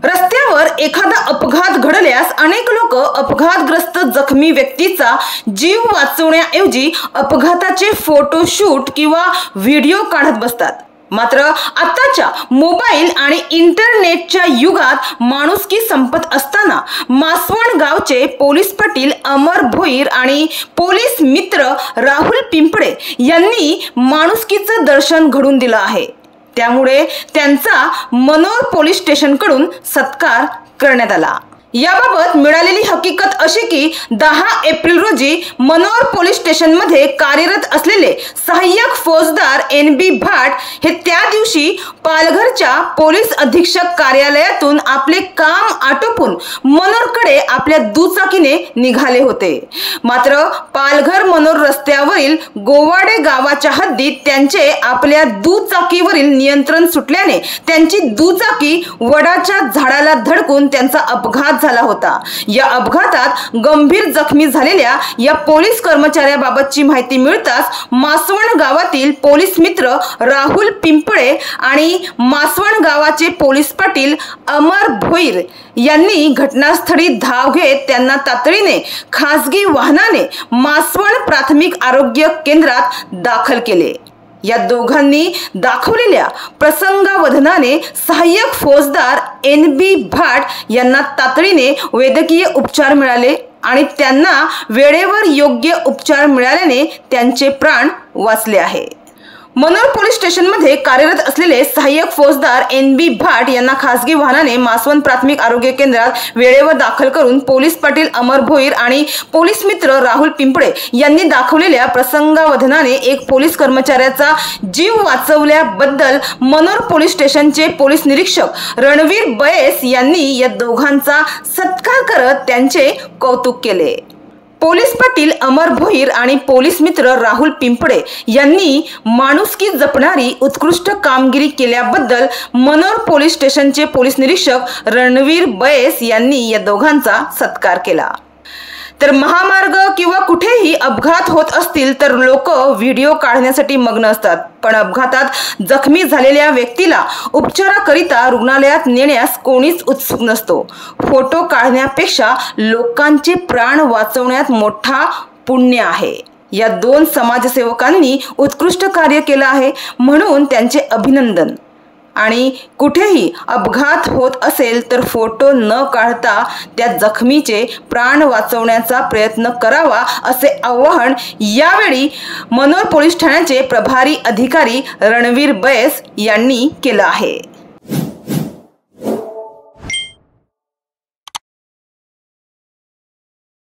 रस्त्यावर एखादा अपघात घडल्यास अनेक लोक अपघातग्रस्त जखमी व्यक्तीचा जीव वाचवण्याऐवजी अपघाताचे फोटोशूट किंवा व्हिडिओ काढत बसतात। मात्र आताच्या मोबाईल आणि इंटरनेटच्या युगात माणुसकी संपत असताना मासवण गावचे पोलीस पाटील अमर भोईर आणि पोलीस मित्र राहुल पिंपळे यांनी माणुसकीचं दर्शन घडवून दिलं आहे। त्यामुळे त्यांचा मनोर पोलीस स्टेशनकडून सत्कार करण्यात आला। याबाबत मिळालेली हकीकत अशी की 10 एप्रिल रोजी मनोर पोलीस स्टेशनमध्ये कार्यरत असलेले सहाय्यक फौजदार NB भाट हे त्या दिवशी पालघरच्या पोलीस अधीक्षक कार्यालयातून आपले काम आटोपून मनोरकडे आपल्या दुचाकीने निघाले होते। मात्र पालघर मनोर रस्त्यावरील गोवाडे गावाच्या हद्दीत त्यांचे आपल्या दुचाकीवरील नियंत्रण सुटल्याने त्यांची दुचाकी वडाच्या झाडाला धडकून त्यांचा अपघात झाला होता। या अपघातात गंभीर जखमी झालेल्या या पोलीस कर्मचाऱ्याबाबतची माहिती मिळताच मासवण गावातील पोलीस मित्र राहुल पिंपळे आणि मासवण गावाचे पोलीस पाटील अमर भोईर यांनी घटनास्थळी धाव घेत त्यांना तातडीने खासगी वाहनाने मासवण प्राथमिक आरोग्य केंद्रात दाखल केले। या दोघांनी दाखवलेल्या प्रसंगावधानाने सहाय्यक फौजदार NB भाट यांना तातडीने वैद्यकीय उपचार मिळाले आणि त्यांना वेळेवर योग्य उपचार मिळाल्याने त्यांचे प्राण वाचले आहे। मनोर पोलीस स्टेशनमध्ये कार्यरत असलेले सहाय्यक फौजदार NB भाट यांना खासगी वाहनाने मासवण प्राथमिक आरोग्य केंद्रात वेळेवर दाखल करून पोलीस पाटील अमर भोईर आणि पोलीस मित्र राहुल पिंपळे यांनी दाखवलेल्या प्रसंगावधानाने एक पोलीस कर्मचाऱ्याचा जीव वाचवल्याबद्दल मनोर पोलीस स्टेशनचे पोलीस निरीक्षक रणवीर बयेस यांनी या दोघांचा सत्कार करत त्यांचे कौतुक केले। पोलीस पाटील अमर भोईर आणि पोलीस मित्र राहुल पिंपळे यांनी माणुसकी जपणारी उत्कृष्ट कामगिरी केल्याबद्दल मनोर पोलीस स्टेशनचे पोलीस निरीक्षक रणवीर बयेस यांनी या दोघांचा सत्कार केला। तर महामार्ग किंवा कुठेही अपघात होत असतील तर लोक व्हिडिओ काढण्यासाठी मग्न असतात, पण अपघातात जखमी झालेल्या व्यक्तीला उपचाराकरिता रुग्णालयात नेण्यास कोणीच उत्सुक नसतो। फोटो काढण्यापेक्षा लोकांचे प्राण वाचवण्यात मोठा पुण्य आहे। या दोन समाजसेवकांनी उत्कृष्ट कार्य केलं आहे, म्हणून त्यांचे अभिनंदन। आणि कुठेही अपघात होत असेल तर फोटो न काढता त्या जखमीचे प्राण वाचवण्याचा प्रयत्न करावा असे आवाहन यावेळी मनोर पोलीस ठाण्याचे प्रभारी अधिकारी रणवीर बयेस यांनी केलं आहे।